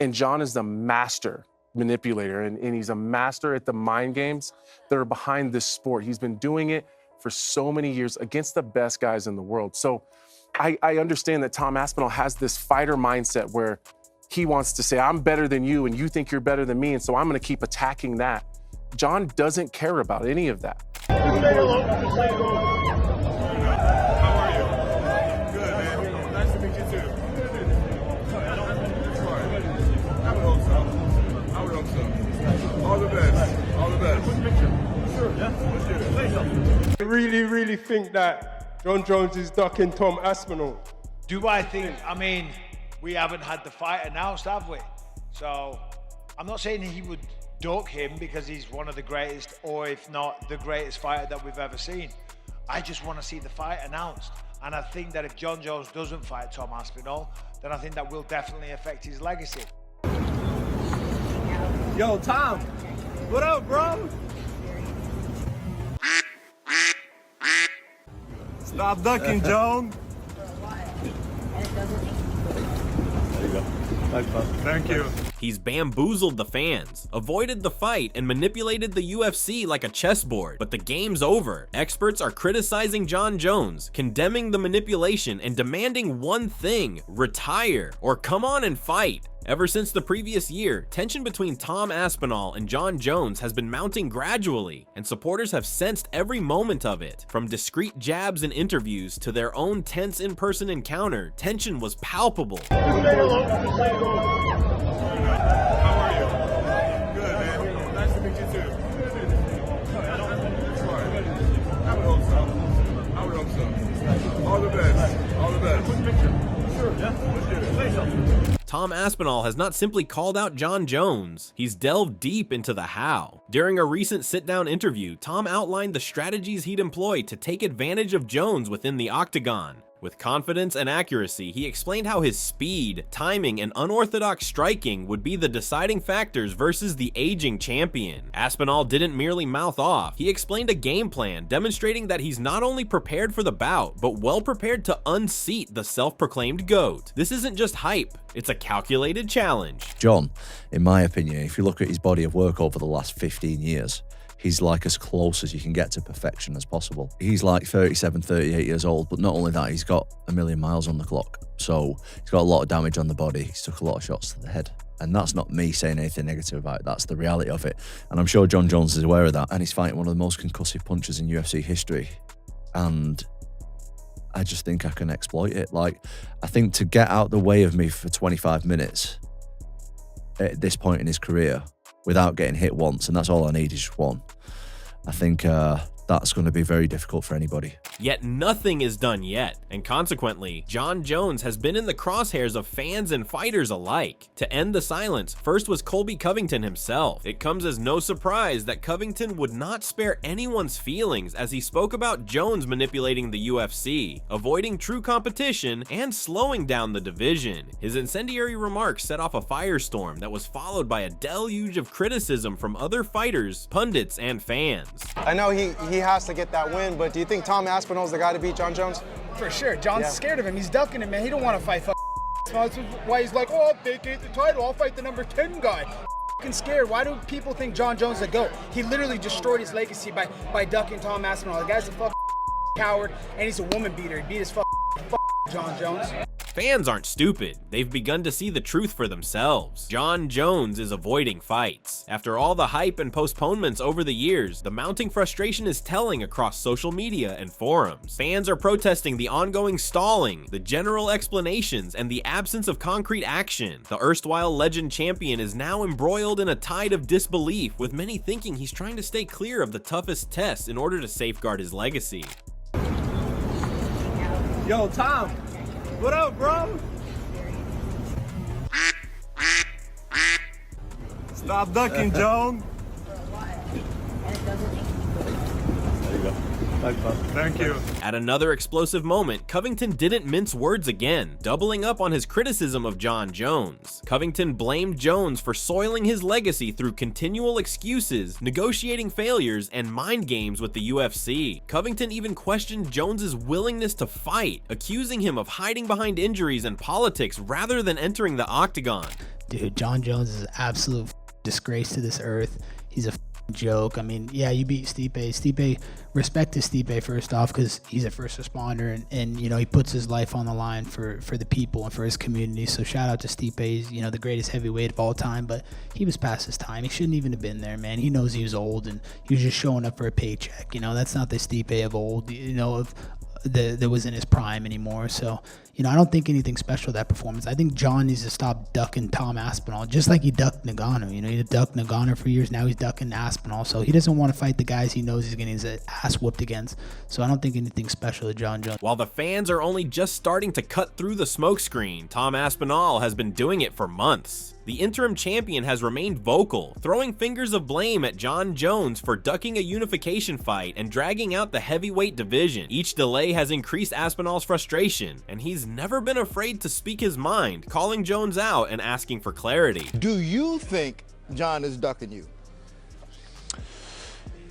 And John is the master manipulator, and he's a master at the mind games that are behind this sport. He's been doing it for so many years against the best guys in the world. So I understand that Tom Aspinall has this fighter mindset where he wants to say, I'm better than you and you think you're better than me, and so I'm gonna keep attacking that. John doesn't care about any of that. How are you? Good, man. Nice to meet you too. I would hope so. All the best. All the best. Sure. Yeah. Let's do it. I really think that John Jones is ducking Tom Aspinall. Do I think? I mean, we haven't had the fight announced, have we? So I'm not saying he would duck him because he's one of the greatest, or if not the greatest fighter that we've ever seen. I just want to see the fight announced. And I think that if John Jones doesn't fight Tom Aspinall, then I think that will definitely affect his legacy. Yo, Tom, what up, bro? Stop ducking, Joan. There you go. Thank you. He's bamboozled the fans, avoided the fight, and manipulated the UFC like a chessboard. But the game's over. Experts are criticizing John Jones, condemning the manipulation, and demanding one thing: retire or come on and fight. Ever since the previous year, tension between Tom Aspinall and John Jones has been mounting gradually, and supporters have sensed every moment of it. From discreet jabs and interviews to their own tense in-person encounter, tension was palpable. How are you? Good, man. Nice to meet you too. I would hope so. All the best. All the best. Sure. Yeah. Let's do it. Tom Aspinall has not simply called out John Jones, he's delved deep into the how. During a recent sit-down interview, Tom outlined the strategies he'd employ to take advantage of Jones within the octagon. With confidence and accuracy, he explained how his speed, timing, and unorthodox striking would be the deciding factors versus the aging champion. Aspinall didn't merely mouth off, he explained a game plan, demonstrating that he's not only prepared for the bout, but well prepared to unseat the self-proclaimed GOAT. This isn't just hype, it's a calculated challenge. John, in my opinion, if you look at his body of work over the last 15 years, he's like as close as you can get to perfection as possible. He's like 37, 38 years old, but not only that, he's got 1,000,000 miles on the clock. So he's got a lot of damage on the body. He's took a lot of shots to the head. And that's not me saying anything negative about it. That's the reality of it. And I'm sure John Jones is aware of that. And he's fighting one of the most concussive punchers in UFC history. And I just think I can exploit it. Like, I think to get out the way of me for 25 minutes at this point in his career without getting hit once, and that's all I need is just one, I think that's going to be very difficult for anybody. Yet nothing is done yet, and consequently, John Jones has been in the crosshairs of fans and fighters alike. To end the silence, first was Colby Covington himself. It comes as no surprise that Covington would not spare anyone's feelings as he spoke about Jones manipulating the UFC, avoiding true competition, and slowing down the division. His incendiary remarks set off a firestorm that was followed by a deluge of criticism from other fighters, pundits, and fans. I know he has to get that win, but do you think Tom Aspinall's the guy to beat John Jones? For sure. John's scared of him. He's ducking him, man. He don't want to fight That's why he's like, oh, I'll vacate the title. I'll fight the number 10 guy. Fucking scared. Why do people think John Jones is a GOAT? He literally destroyed his legacy by ducking Tom Aspinall. The guy's a fucking coward, and he's a woman beater. He beat his John Jones. Fans aren't stupid. They've begun to see the truth for themselves. John Jones is avoiding fights. After all the hype and postponements over the years, the mounting frustration is telling across social media and forums. Fans are protesting the ongoing stalling, the general explanations, and the absence of concrete action. The erstwhile legend champion is now embroiled in a tide of disbelief, with many thinking he's trying to stay clear of the toughest tests in order to safeguard his legacy. Yo, Tom, what up, bro? Stop ducking, Joan. There you go. Thank you. At another explosive moment, Covington didn't mince words again, doubling up on his criticism of John Jones. Covington blamed Jones for soiling his legacy through continual excuses, negotiating failures, and mind games with the UFC. Covington even questioned Jones's willingness to fight, accusing him of hiding behind injuries and politics rather than entering the octagon. Dude, John Jones is an absolute disgrace to this earth. He's a joke. I mean, yeah, you beat Stipe. Stipe, respect to Stipe first off, because he's a first responder, and you know, he puts his life on the line for the people and for his community. So shout out to Stipe. He's, you know, the greatest heavyweight of all time, but he was past his time. He shouldn't even have been there, man. He knows he was old, and he was just showing up for a paycheck. You know, that's not the Stipe of old, you know, that was in his prime anymore. So, you know, I don't think anything special that performance. I think John needs to stop ducking Tom Aspinall, just like he ducked Nagano. You know, he ducked Nagano for years. Now he's ducking Aspinall. So he doesn't want to fight the guys he knows he's getting his ass whooped against. So I don't think anything special to John Jones. While the fans are only just starting to cut through the smokescreen, Tom Aspinall has been doing it for months. The interim champion has remained vocal, throwing fingers of blame at John Jones for ducking a unification fight and dragging out the heavyweight division. Each delay has increased Aspinall's frustration, and he's never been afraid to speak his mind, calling Jones out and asking for clarity. Do you think John is ducking you?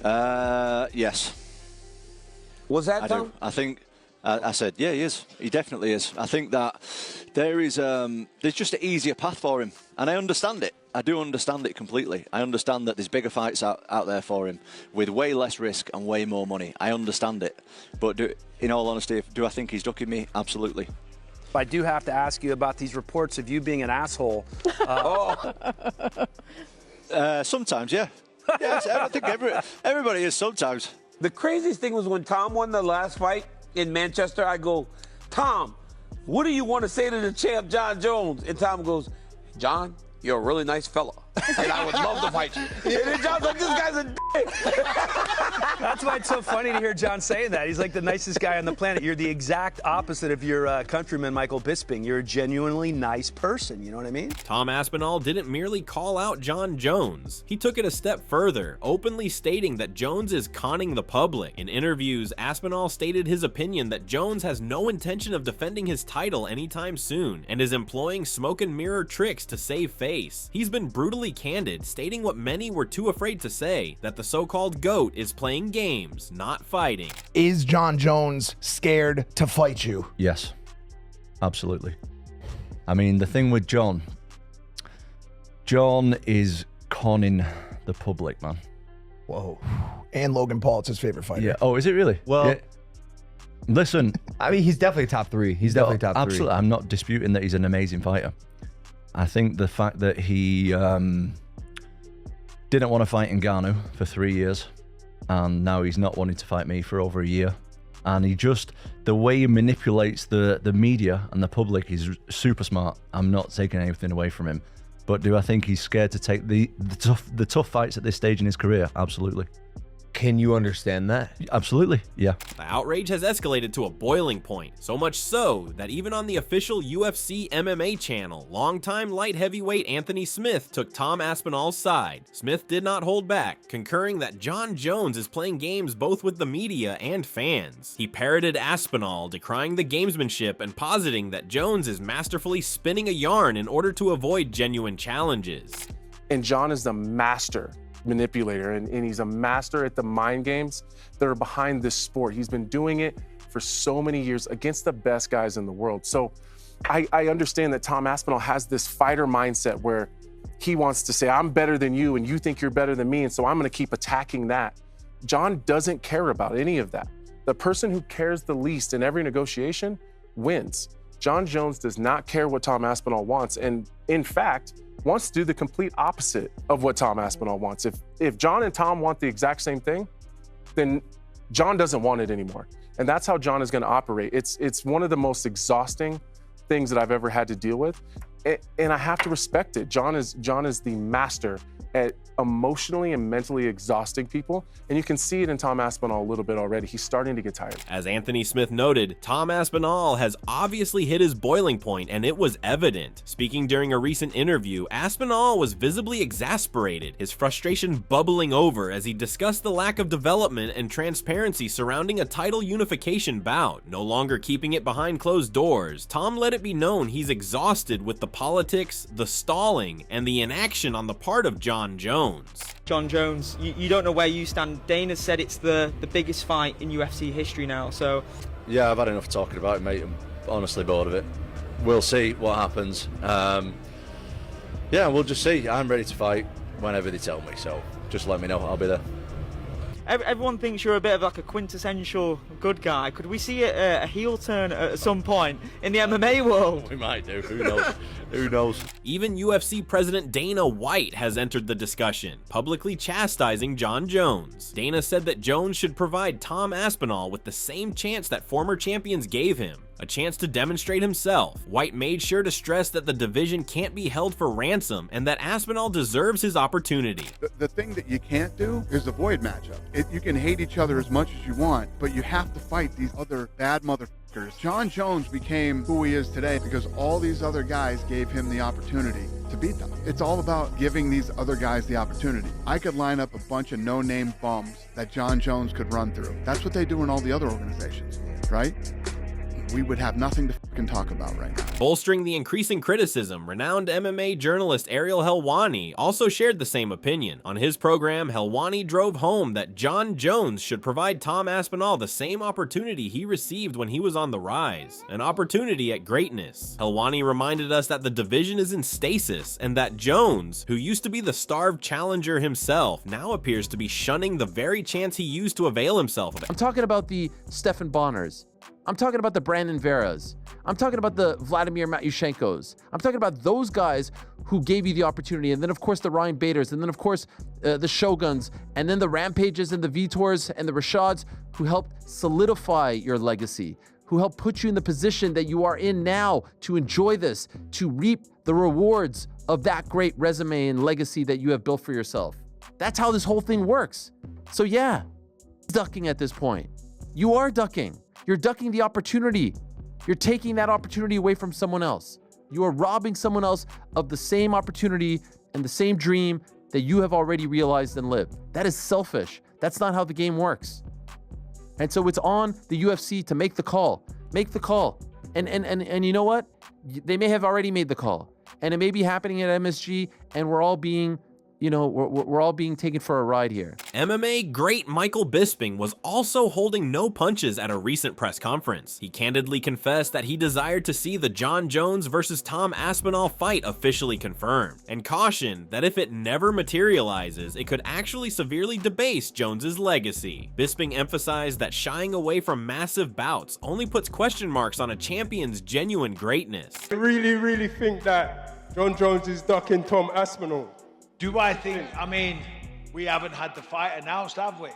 Yes. Was that I Tom? do. I think I said, yeah, he is. He definitely is. I think that there's just an easier path for him, and I understand it. I do understand it completely. I understand that there's bigger fights out there for him with way less risk and way more money. I understand it. But in all honesty, do I think he's ducking me? Absolutely. I do have to ask you about these reports of you being an asshole. Sometimes, yeah. Yes, I think everybody is sometimes. The craziest thing was when Tom won the last fight in Manchester, I go, Tom, what do you want to say to the champ, John Jones? And Tom goes, John, you're a really nice fella, and I would love to fight you. And then John's like, this guy's a dick. That's why it's so funny to hear John saying that. He's like the nicest guy on the planet. You're the exact opposite of your countryman, Michael Bisping. You're a genuinely nice person, you know what I mean? Tom Aspinall didn't merely call out John Jones. He took it a step further, openly stating that Jones is conning the public. In interviews, Aspinall stated his opinion that Jones has no intention of defending his title anytime soon, and is employing smoke and mirror tricks to save face. He's been brutally candid, stating what many were too afraid to say, that the so-called GOAT is playing games, not fighting. Is John Jones scared to fight you? Yes, absolutely. I mean, the thing with John is conning the public, man. Whoa. And Logan Paul, it's his favorite fighter. Yeah. Oh, is it really? Well, yeah. Listen. I mean, he's definitely top three. He's definitely top three. Absolutely. I'm not disputing that he's an amazing fighter. I think the fact that he didn't want to fight Ngannou for 3 years, and now he's not wanting to fight me for over a year, and the way he manipulates the media and the public is super smart. I'm not taking anything away from him, but do I think he's scared to take the tough fights at this stage in his career? Absolutely. Can you understand that? Absolutely, yeah. The outrage has escalated to a boiling point, so much so that even on the official UFC MMA channel, longtime light heavyweight Anthony Smith took Tom Aspinall's side. Smith did not hold back, concurring that John Jones is playing games both with the media and fans. He parroted Aspinall, decrying the gamesmanship and positing that Jones is masterfully spinning a yarn in order to avoid genuine challenges. And John is the master manipulator, and he's a master at the mind games that are behind this sport. He's been doing it for so many years against the best guys in the world. So I understand that Tom Aspinall has this fighter mindset where he wants to say, I'm better than you and you think you're better than me, and so I'm going to keep attacking that. John doesn't care about any of that. The person who cares the least in every negotiation wins. John Jones does not care what Tom Aspinall wants, and in fact, wants to do the complete opposite of what Tom Aspinall wants. If John and Tom want the exact same thing, then John doesn't want it anymore. And that's how John is going to operate. It's one of the most exhausting things that I've ever had to deal with. And I have to respect it. John is the master at emotionally and mentally exhausting people. And you can see it in Tom Aspinall a little bit already. He's starting to get tired. As Anthony Smith noted, Tom Aspinall has obviously hit his boiling point, and it was evident. Speaking during a recent interview, Aspinall was visibly exasperated, his frustration bubbling over as he discussed the lack of development and transparency surrounding a title unification bout. No longer keeping it behind closed doors, Tom let it be known he's exhausted with the politics, the stalling, and the inaction on the part of John Jones. John Jones, you don't know where you stand. Dana said it's the biggest fight in UFC history now, so... Yeah, I've had enough talking about it, mate. I'm honestly bored of it. We'll see what happens. Yeah, we'll just see. I'm ready to fight whenever they tell me, so just let me know. I'll be there. Everyone thinks you're a bit of like a quintessential good guy. Could we see a heel turn at some point in the MMA world? We might do. Who knows? Who knows? Even UFC President Dana White has entered the discussion, publicly chastising Jon Jones. Dana said that Jones should provide Tom Aspinall with the same chance that former champions gave him, a chance to demonstrate himself. White made sure to stress that the division can't be held for ransom and that Aspinall deserves his opportunity. The thing that you can't do is avoid matchup. You can hate each other as much as you want, but you have to fight these other bad motherfuckers. Jon Jones became who he is today because all these other guys gave him the opportunity to beat them. It's all about giving these other guys the opportunity. I could line up a bunch of no-name bums that Jon Jones could run through. That's what they do in all the other organizations, right? We would have nothing to fucking talk about right now. Bolstering the increasing criticism, renowned MMA journalist Ariel Helwani also shared the same opinion. On his program, Helwani drove home that Jon Jones should provide Tom Aspinall the same opportunity he received when he was on the rise, an opportunity at greatness. Helwani reminded us that the division is in stasis and that Jones, who used to be the starved challenger himself, now appears to be shunning the very chance he used to avail himself of it. I'm talking about the Stephan Bonners. I'm talking about the Brandon Veras. I'm talking about the Vladimir Matyushenkos. I'm talking about those guys who gave you the opportunity. And then, of course, the Ryan Baders. And then, of course, the Shoguns. And then the Rampages and the Vitors and the Rashads who helped solidify your legacy, who helped put you in the position that you are in now to enjoy this, to reap the rewards of that great resume and legacy that you have built for yourself. That's how this whole thing works. So yeah, ducking at this point. You are ducking. You're ducking the opportunity. You're taking that opportunity away from someone else. You are robbing someone else of the same opportunity and the same dream that you have already realized and lived. That is selfish. That's not how the game works. And so it's on the UFC to make the call. Make the call. And you know what? They may have already made the call. And it may be happening at MSG, and we're all being we're all being taken for a ride here. MMA great Michael Bisping was also holding no punches at a recent press conference. He candidly confessed that he desired to see the Jon Jones versus Tom Aspinall fight officially confirmed, and cautioned that if it never materializes, it could actually severely debase Jones's legacy. Bisping emphasized that shying away from massive bouts only puts question marks on a champion's genuine greatness. I really think that Jon Jones is ducking Tom Aspinall. Do I think, I mean, we haven't had the fight announced, have we?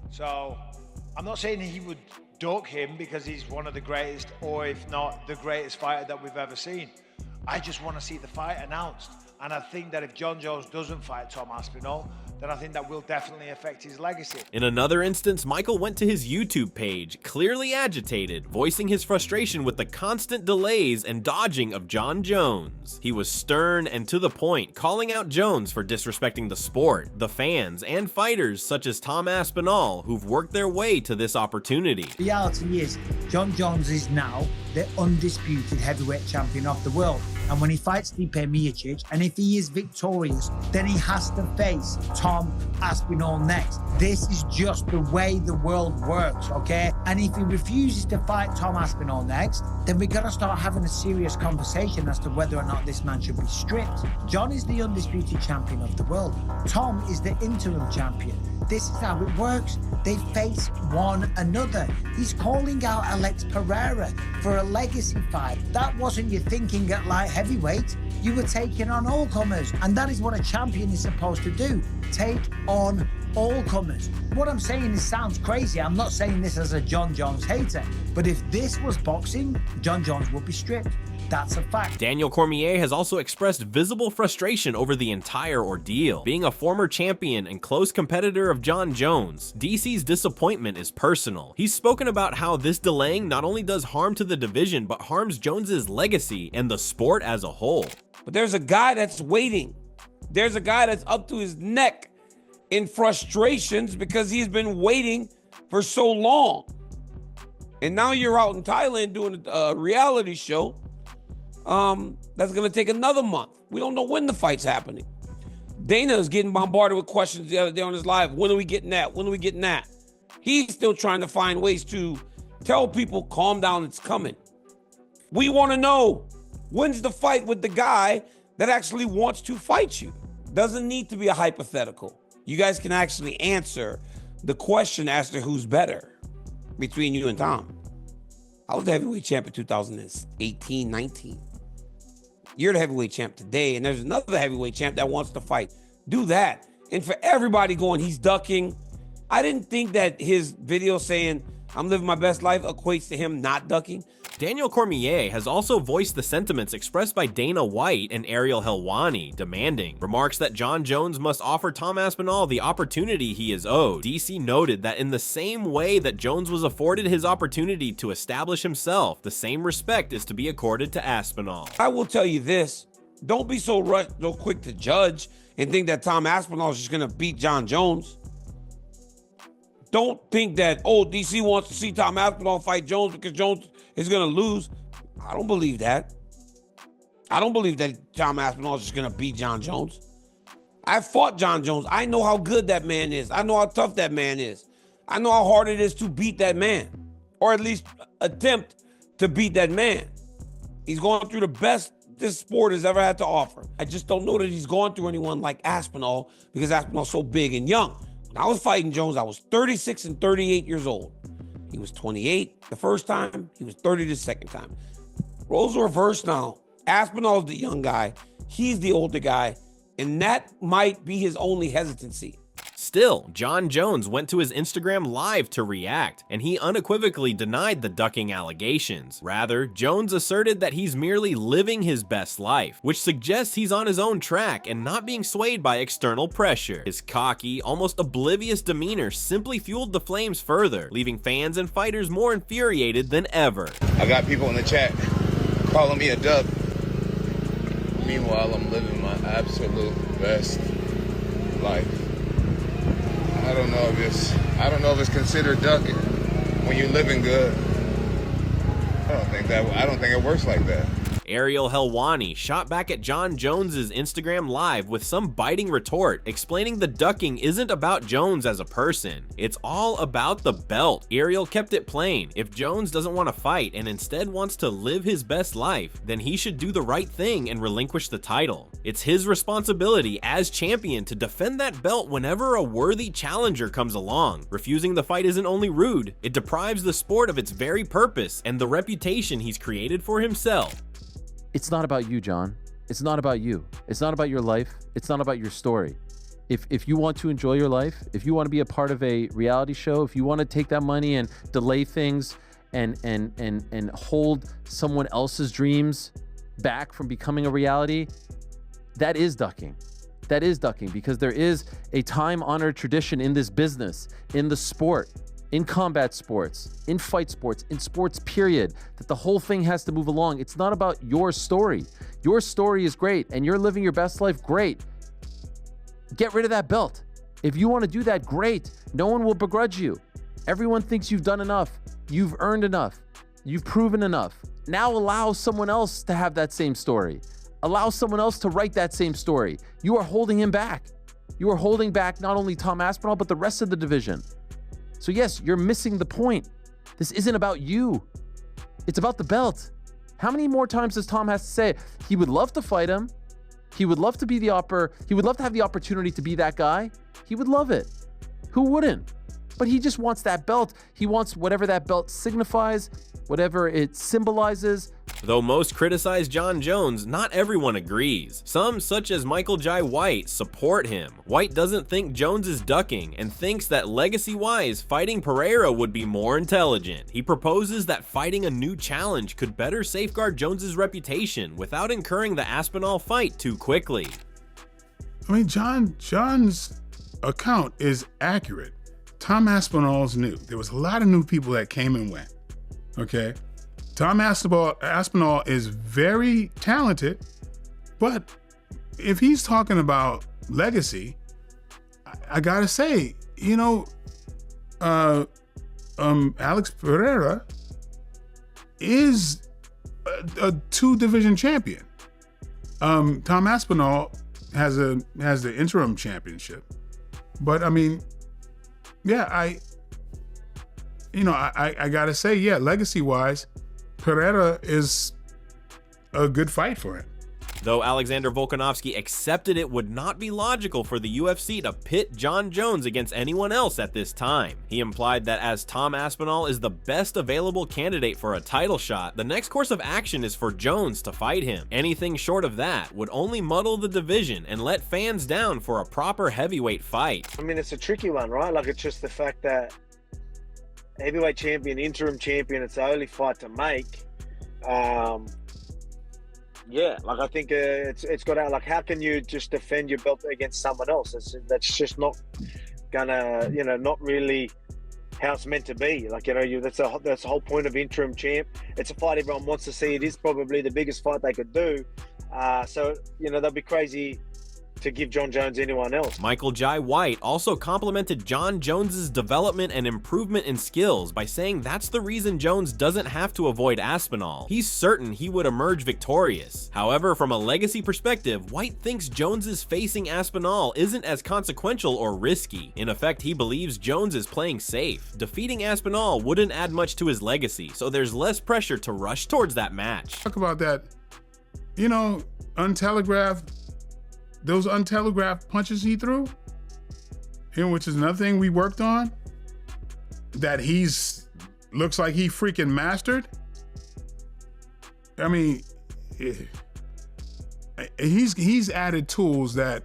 So I'm not saying he would duck him because he's one of the greatest, or if not the greatest fighter that we've ever seen. I just want to see the fight announced. And I think that if Jon Jones doesn't fight Tom Aspinall, then I think that will definitely affect his legacy. In another instance, Michael went to his YouTube page, clearly agitated, voicing his frustration with the constant delays and dodging of Jon Jones. He was stern and to the point, calling out Jones for disrespecting the sport, the fans, and fighters such as Tom Aspinall, who've worked their way to this opportunity. The reality is, Jon Jones is now the undisputed heavyweight champion of the world. And when he fights Stipe Miocic, and if he is victorious, then he has to face Tom Aspinall next. This is just the way the world works, okay? And if he refuses to fight Tom Aspinall next, then we got to start having a serious conversation as to whether or not this man should be stripped. Jon is the undisputed champion of the world. Tom is the interim champion. This is how it works. They face one another. He's calling out Alex Pereira for a legacy fight. That wasn't your thinking at light heavyweight. You were taking on all comers, and that is what a champion is supposed to do. Take on all comers. What I'm saying is sounds crazy. I'm not saying this as a Jon Jones hater, but if this was boxing, Jon Jones would be stripped. That's a fact. Daniel Cormier has also expressed visible frustration over the entire ordeal. Being a former champion and close competitor of Jon Jones, DC's disappointment is personal. He's spoken about how this delaying not only does harm to the division, but harms Jones's legacy and the sport as a whole. But there's a guy that's waiting. There's a guy that's up to his neck in frustrations because he's been waiting for so long. And now you're out in Thailand doing a reality show. That's going to take another month. We don't know when the fight's happening. Dana is getting bombarded with questions the other day on his live. When are we getting that? When are we getting that? He's still trying to find ways to tell people, calm down, it's coming. We want to know, when's the fight with the guy that actually wants to fight you. Doesn't need to be a hypothetical. You guys can actually answer the question as to who's better between you and Tom. I was the heavyweight champ in 2018, 19. You're the heavyweight champ today, and there's another heavyweight champ that wants to fight. Do that. And for everybody going, he's ducking. I didn't think that his video saying, I'm living my best life equates to him not ducking. Daniel Cormier has also voiced the sentiments expressed by Dana White and Ariel Helwani, demanding remarks that Jon Jones must offer Tom Aspinall the opportunity he is owed. DC noted that in the same way that Jones was afforded his opportunity to establish himself, the same respect is to be accorded to Aspinall. I will tell you this, don't be so quick to judge and think that Tom Aspinall is just gonna beat Jon Jones. Don't think that, oh, DC wants to see Tom Aspinall fight Jones because Jones is going to lose. I don't believe that. I don't believe that Tom Aspinall is just going to beat Jon Jones. I fought Jon Jones. I know how good that man is. I know how tough that man is. I know how hard it is to beat that man, or at least attempt to beat that man. He's going through the best this sport has ever had to offer. I just don't know that he's going through anyone like Aspinall because Aspinall's so big and young. When I was fighting Jones, I was 36 and 38 years old. He was 28 the first time, he was 30 the second time. Roles are reversed now. Aspinall's the young guy, he's the older guy, and that might be his only hesitancy. Still, Jon Jones went to his Instagram Live to react, and he unequivocally denied the ducking allegations. Rather, Jones asserted that he's merely living his best life, which suggests he's on his own track and not being swayed by external pressure. His cocky, almost oblivious demeanor simply fueled the flames further, leaving fans and fighters more infuriated than ever. I got people in the chat calling me a duck. Meanwhile, I'm living my absolute best life. I don't know if it's considered ducking when you're living good. I don't think it works like that. Ariel Helwani shot back at Jon Jones's Instagram Live with some biting retort, explaining the ducking isn't about Jones as a person. It's all about the belt. Ariel kept it plain. If Jones doesn't want to fight and instead wants to live his best life, then he should do the right thing and relinquish the title. It's his responsibility as champion to defend that belt whenever a worthy challenger comes along. Refusing the fight isn't only rude, it deprives the sport of its very purpose and the reputation he's created for himself. It's not about you, Jon. It's not about you. It's not about your life. It's not about your story. If you want to enjoy your life, if you want to be a part of a reality show, if you want to take that money and delay things and hold someone else's dreams back from becoming a reality, that is ducking. That is ducking, because there is a time-honored tradition in this business, in the sport, in combat sports, in fight sports, in sports period, that the whole thing has to move along. It's not about your story. Your story is great and you're living your best life, great. Get rid of that belt. If you want to do that, great. No one will begrudge you. Everyone thinks you've done enough. You've earned enough. You've proven enough. Now allow someone else to have that same story. Allow someone else to write that same story. You are holding him back. You are holding back not only Tom Aspinall, but the rest of the division. So yes, you're missing the point. This isn't about you. It's about the belt. How many more times does Tom have to say it? He would love to fight him. He would love to be he would love to have the opportunity to be that guy. He would love it. Who wouldn't? But he just wants that belt. He wants whatever that belt signifies, whatever it symbolizes. Though most criticize Jon Jones, not everyone agrees. Some, such as Michael Jai White, support him. White doesn't think Jones is ducking and thinks that legacy-wise, fighting Pereira would be more intelligent. He proposes that fighting a new challenge could better safeguard Jones's reputation without incurring the Aspinall fight too quickly. I mean, Jon's account is accurate. Tom Aspinall's new. There was a lot of new people that came and went, okay? Tom Aspinall is very talented, but if he's talking about legacy, I gotta say, you know, Alex Pereira is a two-division champion. Tom Aspinall has the interim championship, but I mean, yeah, I gotta say, yeah, legacy-wise, Pereira is a good fight for him. Though Alexander Volkanovski accepted it would not be logical for the UFC to pit Jon Jones against anyone else at this time. He implied that as Tom Aspinall is the best available candidate for a title shot, the next course of action is for Jones to fight him. Anything short of that would only muddle the division and let fans down for a proper heavyweight fight. I mean, it's a tricky one, right? Like, it's just the fact that heavyweight champion, interim champion, it's the only fight to make. Yeah, like, I think it's got out. Like, how can you just defend your belt against someone else? That's just not gonna, not really how it's meant to be. Like, that's the whole point of interim champ. It's a fight everyone wants to see. It is probably the biggest fight they could do. So they'll be crazy to give Jon Jones anyone else. Michael Jai White also complimented Jon Jones's development and improvement in skills by saying that's the reason Jones doesn't have to avoid Aspinall. He's certain he would emerge victorious. However, from a legacy perspective, White thinks Jones's facing Aspinall isn't as consequential or risky. In effect, he believes Jones is playing safe. Defeating Aspinall wouldn't add much to his legacy, so there's less pressure to rush towards that match. Talk about that, those untelegraphed punches he threw, which is another thing we worked on, that looks like he freaking mastered. I mean, he's added tools that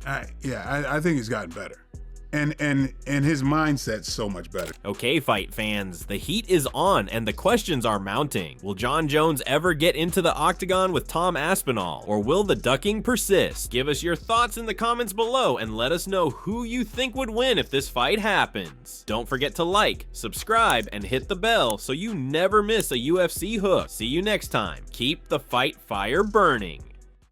I think he's gotten better. And his mindset's so much better. Okay, fight fans, the heat is on and the questions are mounting. Will Jon Jones ever get into the octagon with Tom Aspinall, or will the ducking persist? Give us your thoughts in the comments below and let us know who you think would win if this fight happens. Don't forget to like, subscribe, and hit the bell so you never miss a UFC hook. See you next time. Keep the fight fire burning.